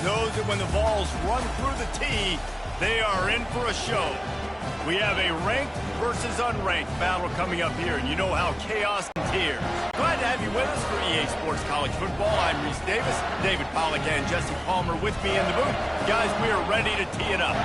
knows that when the balls run through the tee, they are in for a show. We have a ranked versus unranked battle coming up here, and you know how chaos and tears. Glad to have you with us for EA Sports College Football. I'm Reese Davis, David Pollack and Jesse Palmer with me in the booth. Guys, we are ready to tee it up.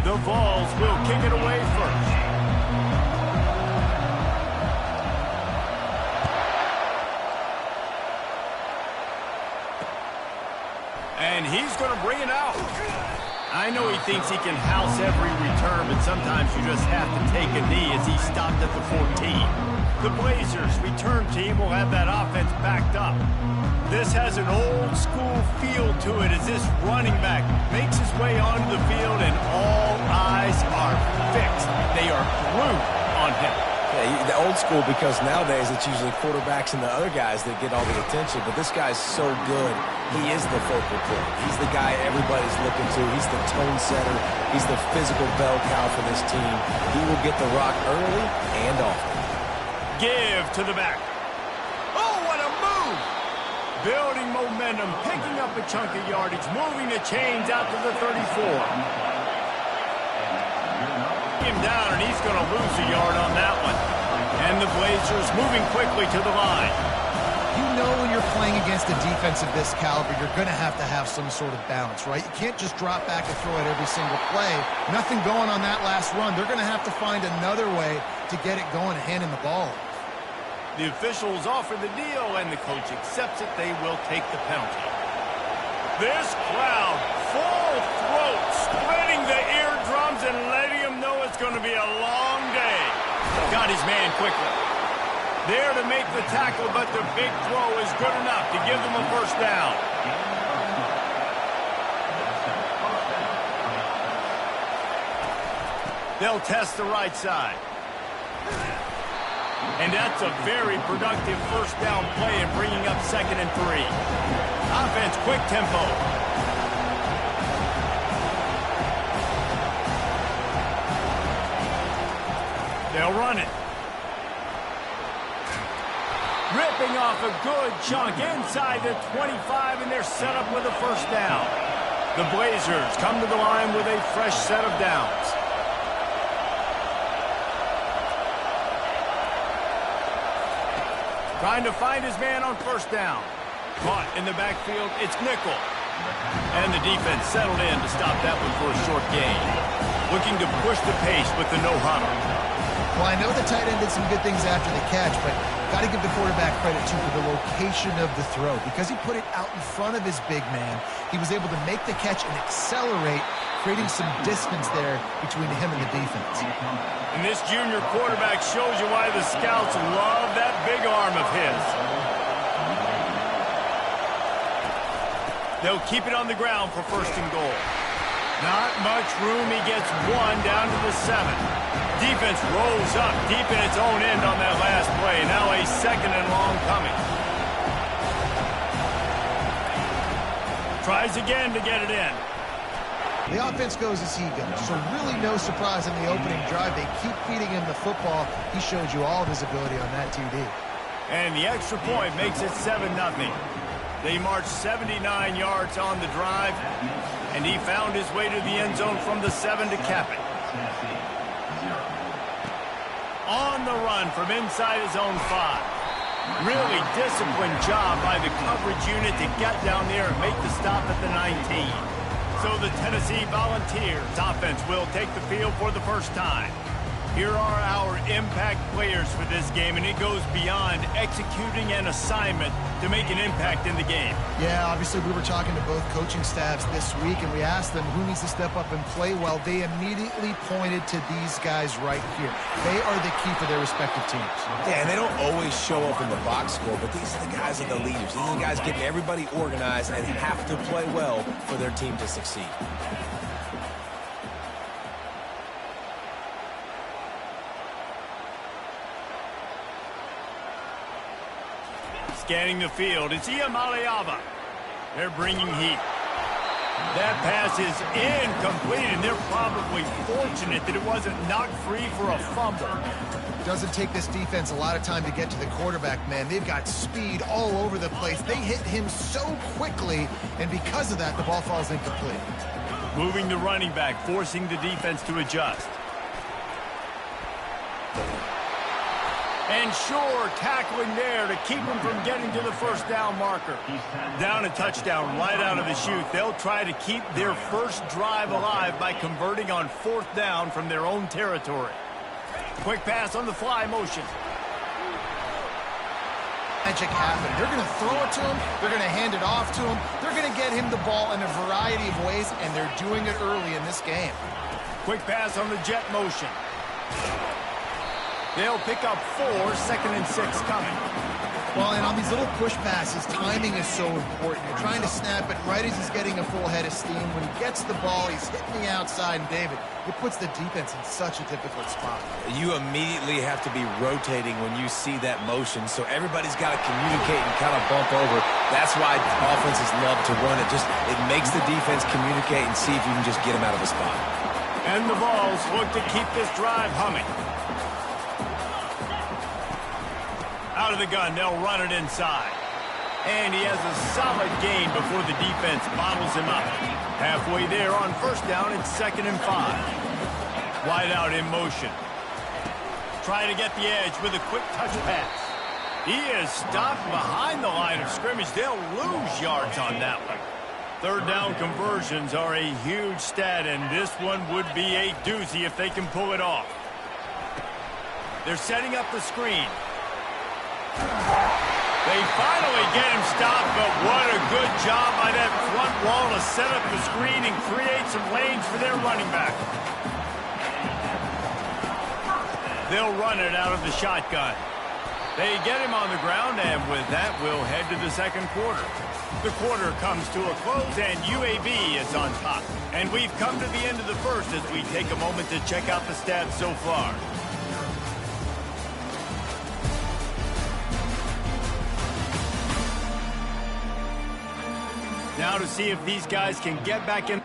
The Vols will kick it away first. And he's going to bring it out. I know he thinks he can house every return, but sometimes you just have to take a knee as he stopped at the 14. The Blazers return team will have that offense backed up. This has an old-school feel to it as this running back makes his way onto the field and all eyes are fixed. They are glued on him. Yeah, the old school because nowadays it's usually quarterbacks and the other guys that get all the attention, but this guy's so good. He is the focal point. He's the guy everybody's looking to. He's the tone setter. He's the physical bell cow for this team. He will get the rock early and often. Give to the back. Oh, what a move! Building momentum, picking up a chunk of yardage, moving the chains out to the 34. Him down, and he's going to lose a yard on that one. And the Blazers moving quickly to the line. You know when you're playing against a defense of this caliber, you're going to have some sort of balance, right? You can't just drop back and throw it every single play. Nothing going on that last run. They're going to have to find another way to get it going and handing the ball. The officials offer the deal, and the coach accepts it. They will take the penalty. This crowd, full throat, spreading the eardrums and letting him know it's going to be a long day. Got his man quickly. There to make the tackle, but the big throw is good enough to give them a first down. They'll test the right side. And that's a very productive first down play in bringing up 2nd and 3. Offense, quick tempo. They'll run it. Ripping off a good chunk inside the 25, and they're set up with a first down. The Blazers come to the line with a fresh set of downs. Trying to find his man on first down. Caught in the backfield, it's nickel. And the defense settled in to stop that one for a short gain. Looking to push the pace with the no-huddle. Well, I know the tight end did some good things after the catch, but got to give the quarterback credit, too, for the location of the throw. Because he put it out in front of his big man, he was able to make the catch and accelerate, creating some distance there between him and the defense. And this junior quarterback shows you why the scouts love that big arm of his. They'll keep it on the ground for 1st and goal. Not much room. He gets one down to the 7. Defense rolls up deep in its own end on that last play. Now a 2nd and long coming. Tries again to get it in. The offense goes as he goes, so really no surprise in the opening drive. They keep feeding him the football. He showed you all of his ability on that TD. And the extra point makes it 7-0. They marched 79 yards on the drive, and he found his way to the end zone from the 7 to cap it. On the run from inside his own 5. Really disciplined job by the coverage unit to get down there and make the stop at the 19. So the Tennessee Volunteers offense will take the field for the first time. Here are our impact players for this game, and it goes beyond executing an assignment to make an impact in the game. Yeah, obviously we were talking to both coaching staffs this week, and we asked them who needs to step up and play well. They immediately pointed to these guys right here. They are the key for their respective teams. Yeah, and they don't always show up in the box score, but these are the guys that are the leaders. These are the guys getting everybody organized and have to play well for their team to succeed. Scanning the field, it's Iamaleava. They're bringing heat. That pass is incomplete, and they're probably fortunate that it wasn't knocked free for a fumble. Doesn't take this defense a lot of time to get to the quarterback, man. They've got speed all over the place. They hit him so quickly, and because of that, the ball falls incomplete. Moving the running back, forcing the defense to adjust. And sure, tackling there to keep him from getting to the first down marker. Down a touchdown right out of the chute. They'll try to keep their first drive alive by converting on 4th down from their own territory. Quick pass on the fly motion. Magic happened. They're going to throw it to him. They're going to hand it off to him. They're going to get him the ball in a variety of ways, and they're doing it early in this game. Quick pass on the jet motion. They'll pick up 4, 2nd and 6 coming. Well, and on these little push passes, timing is so important. You're trying to snap it right as he's getting a full head of steam. When he gets the ball, he's hitting the outside, and David, it puts the defense in such a difficult spot. You immediately have to be rotating when you see that motion, so everybody's got to communicate and kind of bump over. That's why offenses love to run it. It makes the defense communicate and see if you can just get him out of the spot. And the Vols look to keep this drive humming. Out of the gun, they'll run it inside. And he has a solid gain before the defense bottles him up. Halfway there on 1st down, it's 2nd and 5. Wide out in motion. Trying to get the edge with a quick touch pass. He is stopped behind the line of scrimmage. They'll lose yards on that one. 3rd down conversions are a huge stat, and this one would be a doozy if they can pull it off. They're setting up the screen. They finally get him stopped, but what a good job by that front wall to set up the screen and create some lanes for their running back. They'll run it out of the shotgun. They get him on the ground, and with that, we'll head to the 2nd quarter. The quarter comes to a close, and UAB is on top. And we've come to the end of the 1st as we take a moment to check out the stats so far. Now to see if these guys can get back in.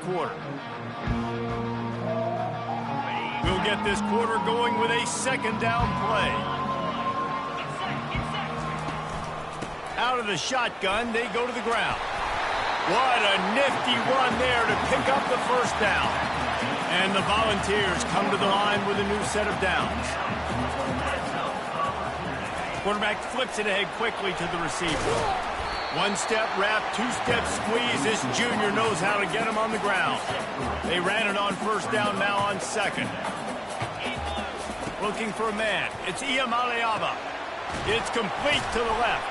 Quarter. We'll get this quarter going with a 2nd down play. Out of the shotgun, they go to the ground. What a nifty run there to pick up the 1st down. And the Volunteers come to the line with a new set of downs. Quarterback flips it ahead quickly to the receiver. 1-step wrap, 2-step squeeze. This junior knows how to get him on the ground. They ran it on 1st down, now on 2nd. Looking for a man. It's Iamaleava. It's complete to the left.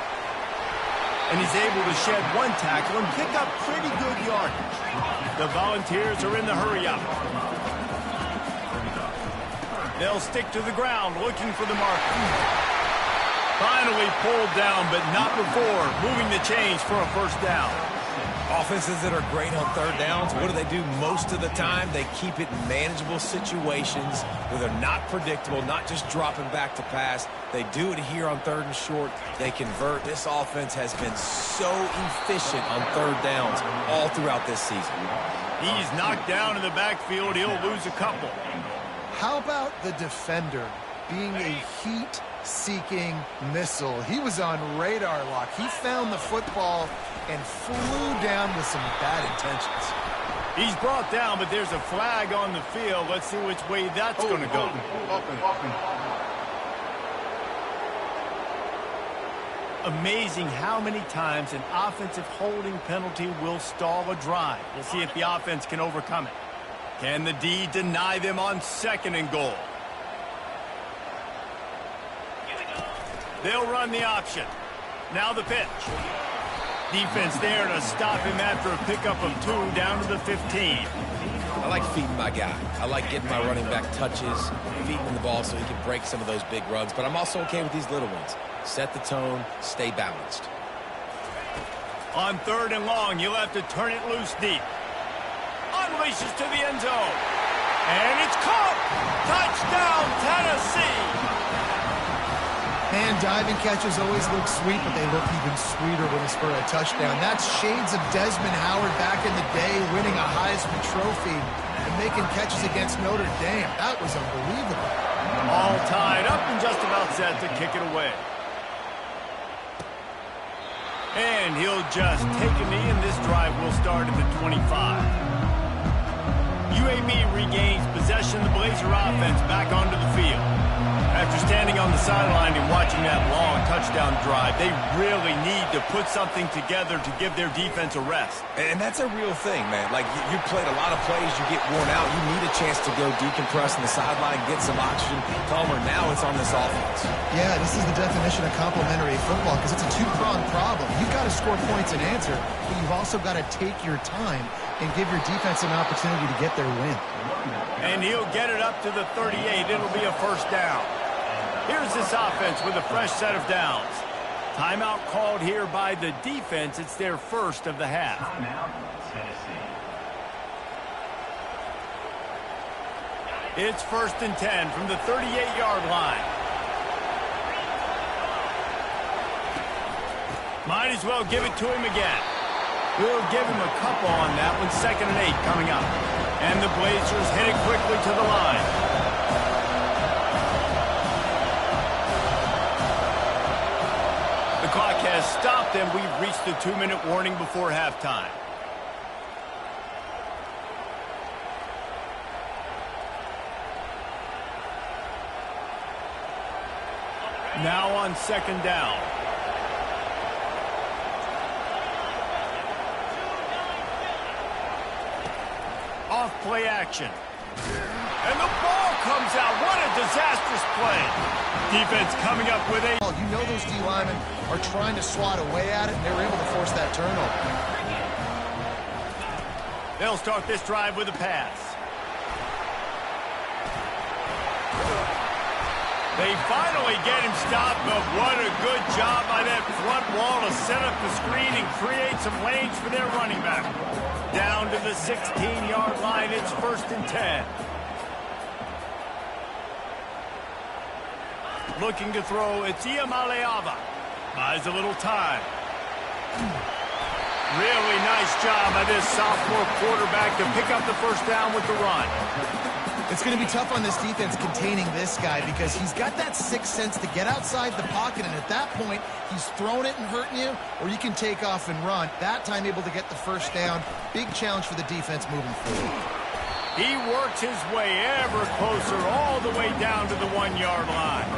And he's able to shed 1 tackle and pick up pretty good yardage. The Volunteers are in the hurry-up. They'll stick to the ground looking for the marker. Finally pulled down, but not before moving the chains for a 1st down. Offenses that are great on third downs, what do they do most of the time? They keep it in manageable situations where they're not predictable, not just dropping back to pass. They do it here on third and short. They convert. This offense has been so efficient on third downs all throughout this season. He's knocked down in the backfield. He'll lose a couple. How about the defender being a heat-seeking missile? He was on radar lock. He found the football and flew down with some bad intentions. He's brought down, but there's a flag on the field. Let's see which way that's going to go. Amazing how many times an offensive holding penalty will stall a drive. We'll see if the offense can overcome it. Can the D deny them on 2nd and goal? They'll run the option. Now the pitch. Defense there to stop him after a pickup of 2 down to the 15. I like feeding my guy. I like getting my running back touches, feeding him the ball so he can break some of those big runs. But I'm also okay with these little ones. Set the tone, stay balanced. On 3rd and long, you'll have to turn it loose deep. Unleashes to the end zone. And it's caught! Touchdown, Tennessee! Man, diving catches always look sweet, but they look even sweeter when it's for a touchdown. That's shades of Desmond Howard back in the day, winning a Heisman Trophy and making catches against Notre Dame. That was unbelievable. All tied up and just about set to kick it away. And he'll just take a knee, and this drive will start at the 25. UAB regains possession of the Blazer offense back onto the field. After standing on the sideline and watching that long touchdown drive, they really need to put something together to give their defense a rest. And that's a real thing, man. Like, you played a lot of plays, you get worn out, you need a chance to go decompress on the sideline, get some oxygen. Palmer, now it's on this offense. Yeah, this is the definition of complementary football because it's a two-pronged problem. You've got to score points and answer, but you've also got to take your time and give your defense an opportunity to get their win. And he'll get it up to the 38. It'll be a first down. Here's this offense with a fresh set of downs. Timeout called here by the defense. It's their first of the half. It's 1st and 10 from the 38-yard line. Might as well give it to him again. We'll give him a couple on that one. 2nd and 8 coming up. And the Blazers headed quickly to the line. The clock has stopped, and we've reached the 2-minute warning before halftime. Now on 2nd down. Off play action. And the ball comes out. What a disastrous play. Defense coming up with a... You know those D linemen are trying to swat away at it, and they were able to force that turnover. They'll start this drive with a pass. They finally get him stopped, but what a good job by that front wall to set up the screen and create some lanes for their running back. Down to the 16-yard line, it's 1st and 10. Looking to throw, it's Iamaleava. Buys a little time. Really nice job by this sophomore quarterback to pick up the first down with the run. It's going to be tough on this defense containing this guy because he's got that sixth sense to get outside the pocket, and at that point, he's throwing it and hurting you, or you can take off and run. That time able to get the first down. Big challenge for the defense moving forward. He works his way ever closer all the way down to the 1-yard line.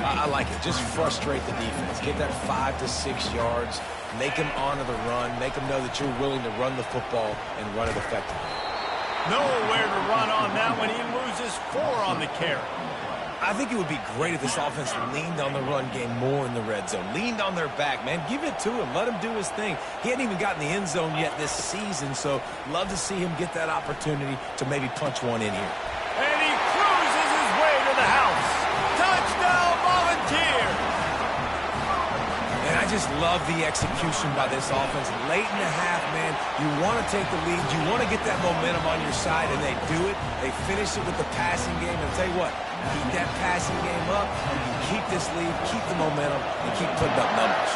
I like it. Just frustrate the defense. Get that 5 to 6 yards. Make them honor the run. Make them know that you're willing to run the football and run it effectively. Nowhere to run on that one. He loses 4 on the carry. I think it would be great if this offense leaned on the run game more in the red zone. Leaned on their back, man. Give it to him. Let him do his thing. He hadn't even gotten the end zone yet this season, so love to see him get that opportunity to maybe punch one in here. And he cruises his way to the house. Touchdown, Volunteer! And I just love the execution by this offense. Late in the half, man, you want to take the lead. You want to get that momentum on your side, and they do it. They finish it with the passing game. And I'll tell you what, keep that passing game up. You keep this lead, keep the momentum, and keep putting up numbers.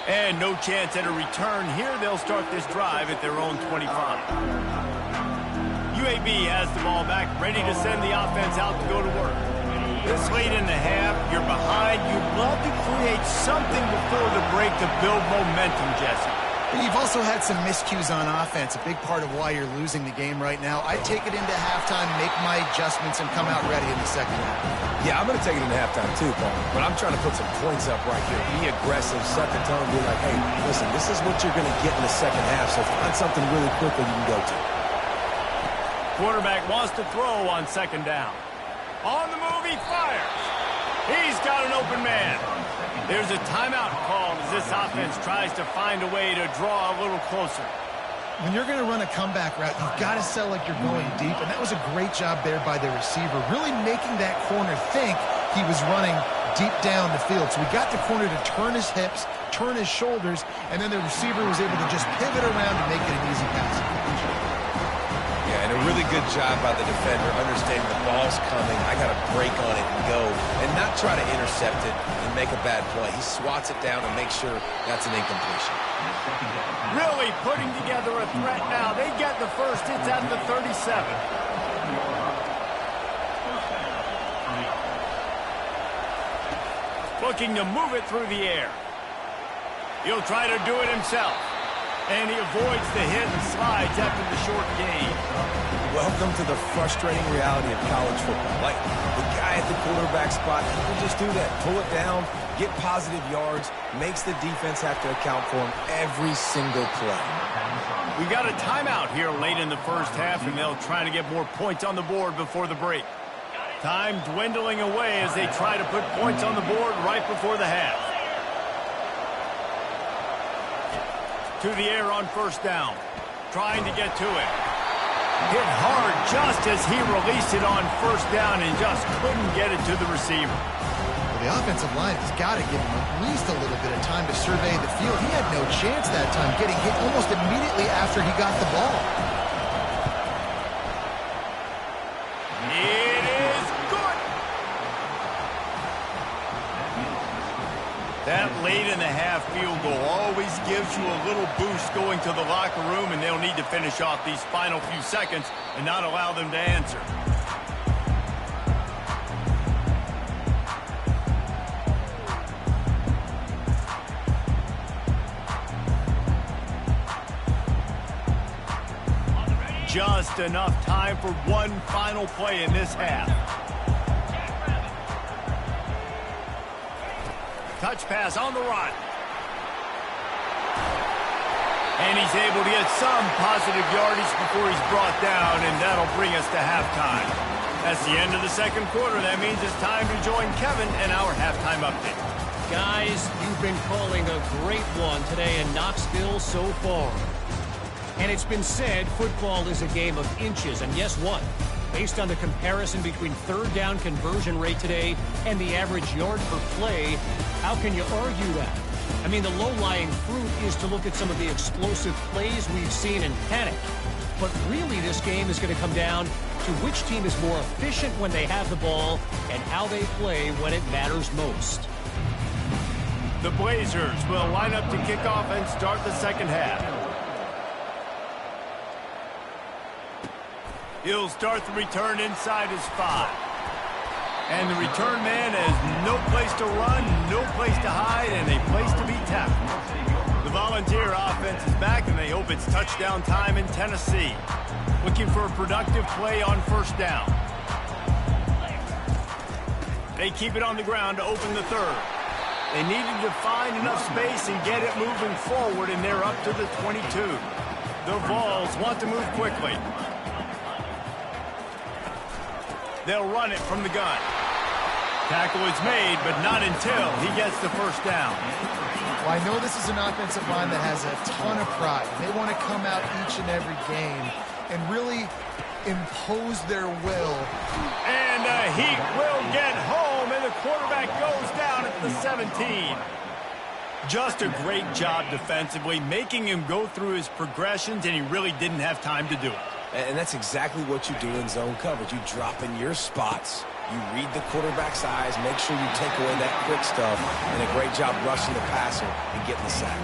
And no chance at a return here. They'll start this drive at their own 25. UAB has the ball back, ready to send the offense out to go to work. This late in the half, you're behind. You'd love to create something before the break to build momentum, Jesse. You've also had some miscues on offense, a big part of why you're losing the game right now. I'd take it into halftime, make my adjustments, and come out ready in the second half. Yeah, I'm going to take it into halftime too, Paul. But I'm trying to put some points up right here. Be aggressive, set the tone, be like, hey, listen, this is what you're going to get in the second half, so find something really quickly you can go to. Quarterback wants to throw on second down. On the move, he fires. He's got an open man. There's a timeout called as this offense tries to find a way to draw a little closer. When you're going to run a comeback route, you've got to sell like you're going deep, and that was a great job there by the receiver, really making that corner think he was running deep down the field. So we got the corner to turn his hips, turn his shoulders, and then the receiver was able to just pivot around and make it an easy pass. Yeah, and a really good job by the defender, understanding the ball's coming. I got to break on it and go, and not try to intercept it and make a bad play. He swats it down and makes sure that's an incompletion. Really putting together a threat now. They get the first. It's at the 37. Looking to move it through the air. He'll try to do it himself. And he avoids the hit and slides after the short gain. Welcome to the frustrating reality of college football. Like, the guy at the quarterback spot, he can just do that. Pull it down, get positive yards, makes the defense have to account for him every single play. We got a timeout here late in the first half, and they'll try to get more points on the board before the break. Time dwindling away as they try to put points on the board right before the half. To the air on first down. Trying to get to it. Hit hard just as he released it on first down and just couldn't get it to the receiver. Well, the offensive line has got to give him at least a little bit of time to survey the field. He had no chance that time, getting hit almost immediately after he got the ball. It is good. That late in the half field goal always gives you a little boost going to the locker room, and they'll need to finish off these final few seconds and not allow them to answer. Just enough time for one final play in this half. Touch pass on the run. And he's able to get some positive yardage before he's brought down, and that'll bring us to halftime. That's the end of the second quarter. That means it's time to join Kevin and our halftime update. Guys, you've been calling a great one today in Knoxville so far. And it's been said football is a game of inches, and guess what? Based on the comparison between third down conversion rate today and the average yard per play, how can you argue that? I mean, the low-lying fruit is to look at some of the explosive plays we've seen and panic. But really, this game is going to come down to which team is more efficient when they have the ball and how they play when it matters most. The Blazers will line up to kick off and start the second half. He'll start the return inside his 5. And the return man has no place to run, no place to hide, and a place to be tackled. The Volunteer offense is back, and they hope it's touchdown time in Tennessee. Looking for a productive play on first down. They keep it on the ground to open the third. They needed to find enough space and get it moving forward, and they're up to the 22. The Vols want to move quickly. They'll run it from the gun. Tackle is made, but not until he gets the first down. Well, I know this is an offensive line that has a ton of pride. They want to come out each and every game and really impose their will. And the Heat will get home, and the quarterback goes down at the 17. Just a great job defensively, making him go through his progressions, and he really didn't have time to do it. And that's exactly what you do in zone coverage. You drop in your spots, you read the quarterback's eyes, make sure you take away that quick stuff, and a great job rushing the passer and getting the sack.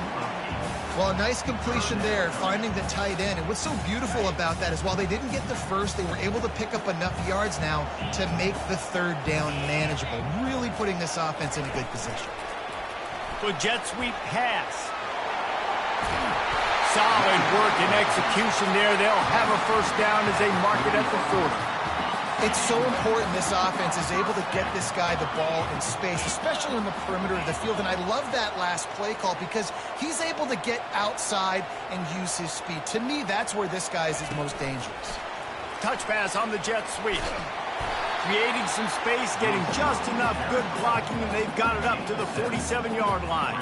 Well, a nice completion there, finding the tight end. And what's so beautiful about that is while they didn't get the first, they were able to pick up enough yards now to make the third down manageable, really putting this offense in a good position. The jet sweep pass. Solid work and execution there. They'll have a first down as they mark it at the 40. It's so important this offense is able to get this guy the ball in space, especially on the perimeter of the field. And I love that last play call because he's able to get outside and use his speed. To me, that's where this guy is his most dangerous. Touch pass on the jet sweep. Creating some space, getting just enough good blocking, and they've got it up to the 47-yard line.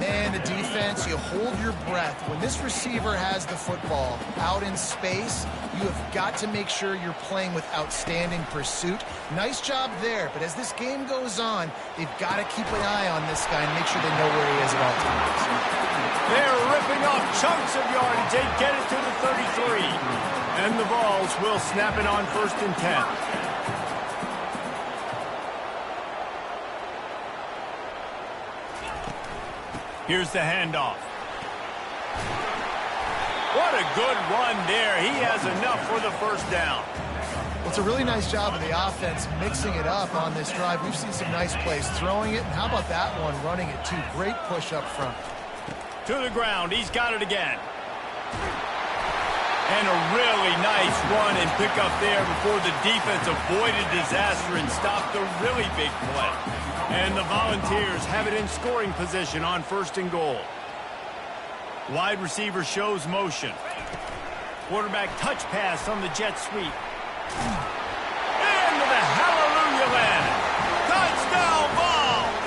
Man, the defense, you hold your breath. When this receiver has the football out in space, you have got to make sure you're playing with outstanding pursuit. Nice job there, but as this game goes on, they've got to keep an eye on this guy and make sure they know where he is at all times. They're ripping off chunks of yardage. They get it to the 33. And the Vols will snap it on 1st and 10. Here's the handoff. What a good run there. He has enough for the first down. Well, it's a really nice job of the offense mixing it up on this drive. We've seen some nice plays throwing it, and how about that one running it too? Great push up front. To the ground. He's got it again. And a really nice run and pick up there before the defense avoided disaster and stopped a really big play. And the Volunteers have it in scoring position on 1st and goal. Wide receiver shows motion. Quarterback touch pass on the jet sweep. Into the hallelujah land. Touchdown Vols!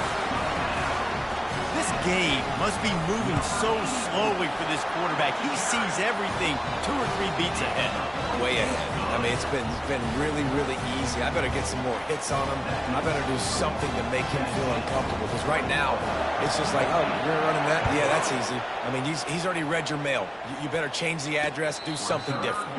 This game must be moving so slowly for this quarterback. He sees everything 2 or 3 beats ahead. Way ahead. I mean, it's been really, really easy. I better get some more hits on him. I better do something to make him feel uncomfortable. Because right now, it's just like, oh, you're running that? Yeah, that's easy. I mean, he's already read your mail. You better change the address, do something different.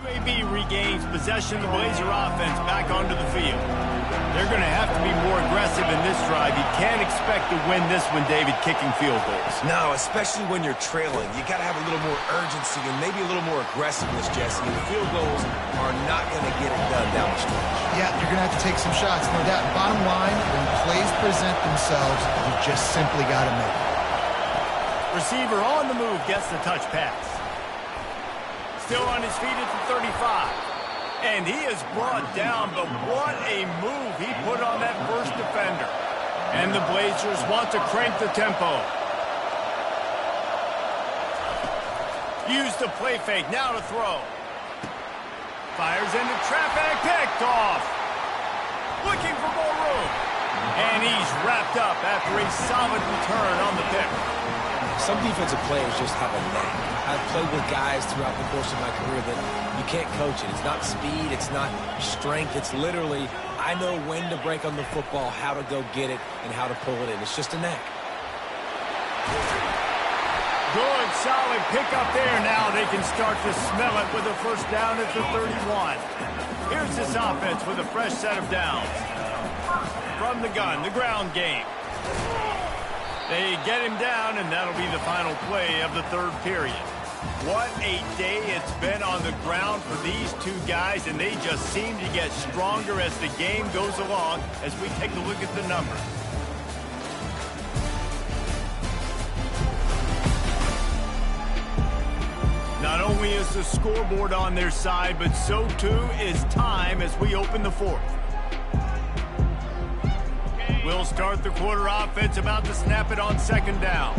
UAB regains possession of the Blazer offense back onto the field. They're going to have to be more aggressive in this drive. You can't expect to win this one, David, kicking field goals. No, especially when you're trailing. You got to have a little more urgency and maybe a little more aggressiveness, Jesse. And the field goals are not going to get it done down the stretch. Yeah, you're going to have to take some shots, no doubt. Bottom line, when plays present themselves, you just simply got to make it. Receiver on the move gets the touch pass. Still on his feet at the 35. And he is brought down, but what a move he put on that first defender. And the Blazers want to crank the tempo. Use the play fake, now to throw. Fires into traffic, picked off. Looking for more room. And he's wrapped up after a solid return on the pick. Some defensive players just have a knack. I've played with guys throughout the course of my career that you can't coach it. It's not speed, it's not strength. It's literally, I know when to break on the football, how to go get it, and how to pull it in. It's just a knack. Good, solid pickup there. Now they can start to smell it with a first down at the 31. Here's this offense with a fresh set of downs. From the gun, the ground game. They get him down, and that'll be the final play of the third period. What a day it's been on the ground for these two guys, and they just seem to get stronger as the game goes along as we take a look at the numbers. Not only is the scoreboard on their side, but so too is time as we open the fourth. We'll start the quarter offense, about to snap it on second down.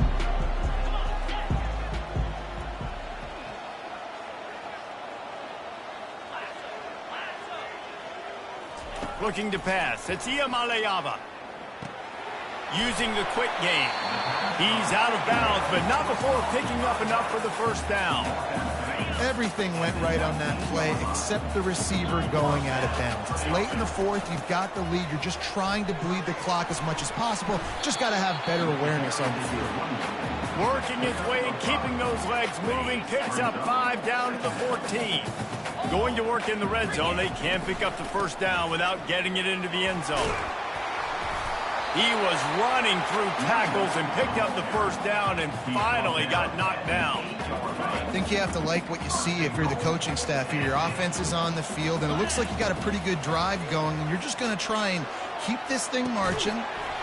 Looking to pass. It's Iamaleava. Using the quick game. He's out of bounds, but not before picking up enough for the first down. Everything went right on that play except the receiver going out of bounds. It's late in the fourth. You've got the lead. You're just trying to bleed the clock as much as possible. Just got to have better awareness on the field. Working his way and keeping those legs moving. Picks up 5 down to the 14. Going to work in the red zone. They can't pick up the first down without getting it into the end zone. He was running through tackles and picked up the first down and finally got knocked down. I think you have to like what you see if you're the coaching staff here. Your offense is on the field, and it looks like you got a pretty good drive going, and you're just going to try and keep this thing marching,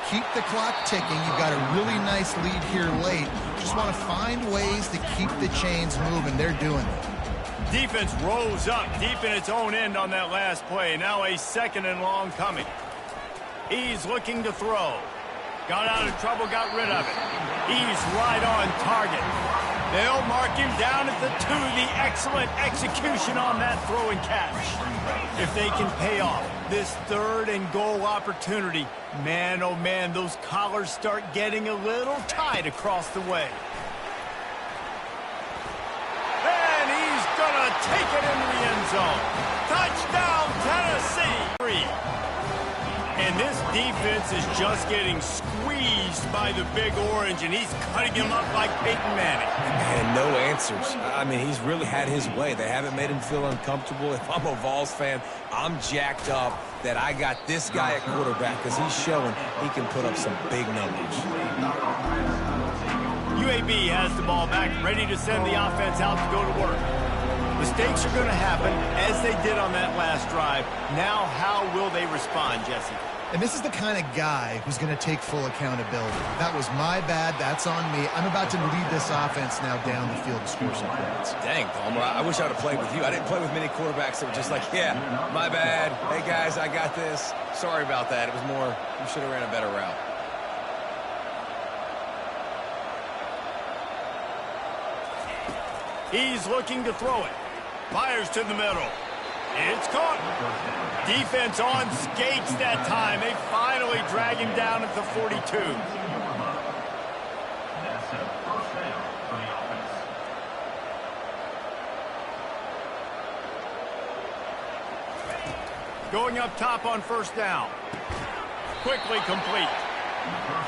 keep the clock ticking. You've got a really nice lead here late. Just want to find ways to keep the chains moving. They're doing it. Defense rose up deep in its own end on that last play. Now a 2nd and long coming. He's looking to throw. Got out of trouble, got rid of it. He's right on target. They'll mark him down at the 2. The excellent execution on that throw and catch. If they can pay off this 3rd and goal opportunity, man, oh man, those collars start getting a little tight across the way. And he's gonna take it into the end zone. Touchdown, Tennessee! And this defense is just getting squeezed by the Big Orange, and he's cutting him up like Peyton Manning. And no answers. I mean, he's really had his way. They haven't made him feel uncomfortable. If I'm a Vols fan, I'm jacked up that I got this guy at quarterback because he's showing he can put up some big numbers. UAB has the ball back, ready to send the offense out to go to work. Mistakes are going to happen, as they did on that last drive. Now, how will they respond, Jesse? And this is the kind of guy who's going to take full accountability. That was my bad. That's on me. I'm about to lead this offense now down the field to score some points. Dang, Palmer, I wish I would have played with you. I didn't play with many quarterbacks that were just like, yeah, my bad. Hey, guys, I got this. Sorry about that. It was more, you should have ran a better route. He's looking to throw it. Fires to the middle. It's caught. Defense on skates that time. They finally drag him down at the 42. Going up top on first down. Quickly complete.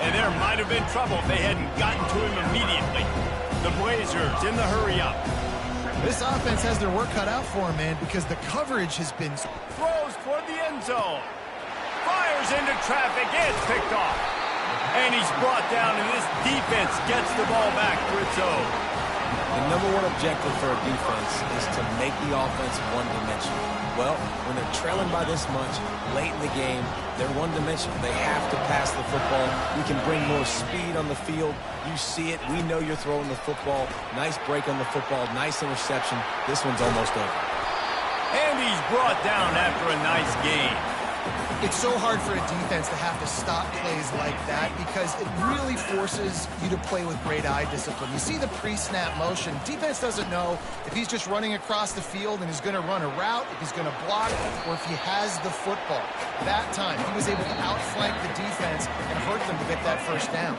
And there might have been trouble if they hadn't gotten to him immediately. The Blazers in the hurry-up. This offense has their work cut out for him, man, because the coverage has been... Throws toward the end zone. Fires into traffic. It's picked off. And he's brought down, and this defense gets the ball back for its own. The #1 objective for a defense is to make the offense one-dimensional. Well, when they're trailing by this much, late in the game, they're one-dimensional. They have to pass the football. You can bring more speed on the field. You see it. We know you're throwing the football. Nice break on the football. Nice interception. This one's almost over. And he's brought down after a nice gain. It's so hard for a defense to have to stop plays like that because it really forces you to play with great eye discipline. You see the pre-snap motion. Defense doesn't know if he's just running across the field and he's going to run a route, if he's going to block, or if he has the football. That time, he was able to outflank the defense and hurt them to get that first down.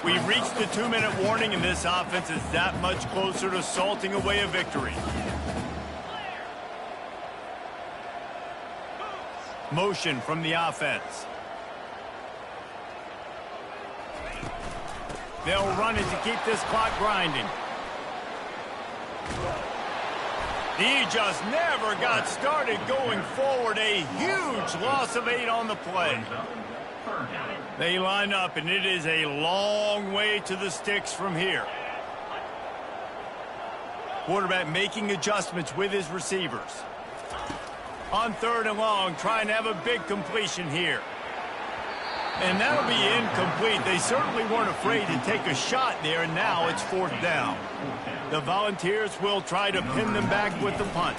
We've reached the 2-minute warning, and this offense is that much closer to salting away a victory. Motion from the offense. They'll run it to keep this clock grinding. He just never got started going forward. A huge loss of 8 on the play. They line up, and it is a long way to the sticks from here. Quarterback making adjustments with his receivers. On 3rd and long, trying to have a big completion here. And that'll be incomplete. They certainly weren't afraid to take a shot there, and now it's 4th down. The Volunteers will try to pin them back with the punt.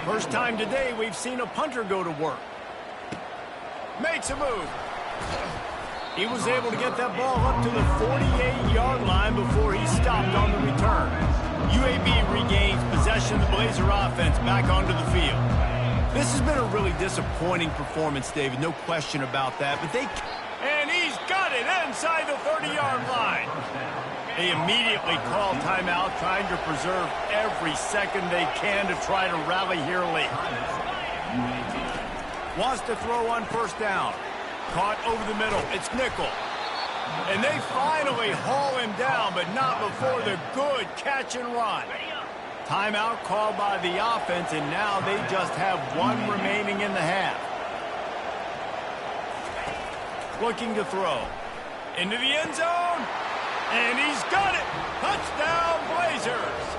First time today we've seen a punter go to work. Makes a move. He was able to get that ball up to the 48-yard line before he stopped on the return. UAB regains possession of the Blazer offense back onto the field. This has been a really disappointing performance, David, no question about that. And he's got it inside the 30-yard line. They immediately call timeout, trying to preserve every second they can to try to rally here late. Wants to throw on first down. Caught over the middle. It's Nickel. And they finally haul him down, but not before the good catch and run. Timeout called by the offense, and now they just have one remaining in the half. Looking to throw. Into the end zone. And he's got it. Touchdown, Blazers.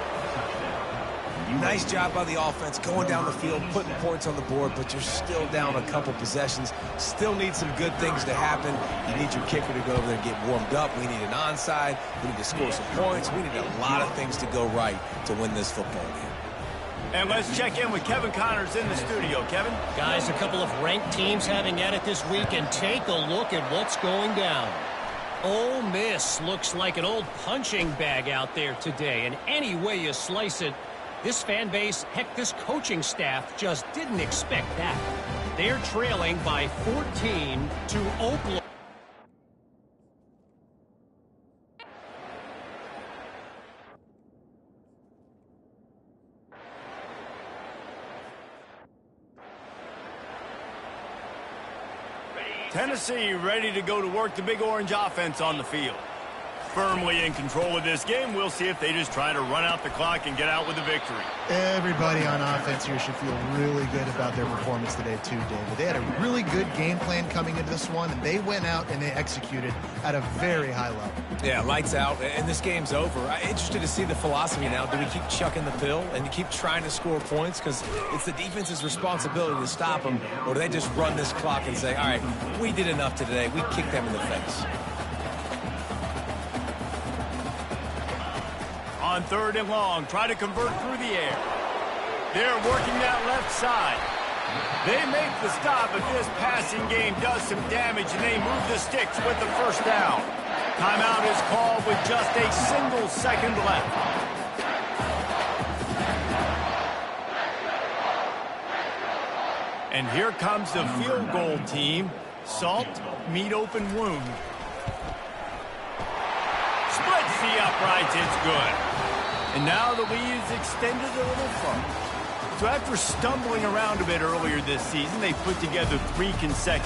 Nice job by the offense going down the field, putting points on the board, but you're still down a couple possessions. Still need some good things to happen. You need your kicker to go over there and get warmed up. We need an onside. We need to score some points. We need a lot of things to go right to win this football game. And let's check in with Kevin Connors in the studio. Kevin? Guys, a couple of ranked teams having at it this week, and take a look at what's going down. Ole Miss looks like an old punching bag out there today, and any way you slice it, this fan base, heck, this coaching staff just didn't expect that. They're trailing by 14 to Oklahoma. Tennessee ready to go to work the Big Orange offense on the field. Firmly in control of this game. We'll see if they just try to run out the clock and get out with a victory. Everybody on offense here should feel really good about their performance today too, David. They had a really good game plan coming into this one, and they went out and they executed at a very high level. Yeah, lights out, and this game's over. I'm interested to see the philosophy now. Do we keep chucking the pill and keep trying to score points? Because it's the defense's responsibility to stop them, or do they just run this clock and say, all right, we did enough today. We kicked them in the face. On 3rd and long, try to convert through the air. They're working that left side. They make the stop, but this passing game does some damage, and they move the sticks with the first down. Timeout is called with just a single second left. And here comes the field goal team. Salt, meat open wound. Splits the uprights, it's good. And now the lead is extended a little further. So after stumbling around a bit earlier this season, they put together 3 consecutive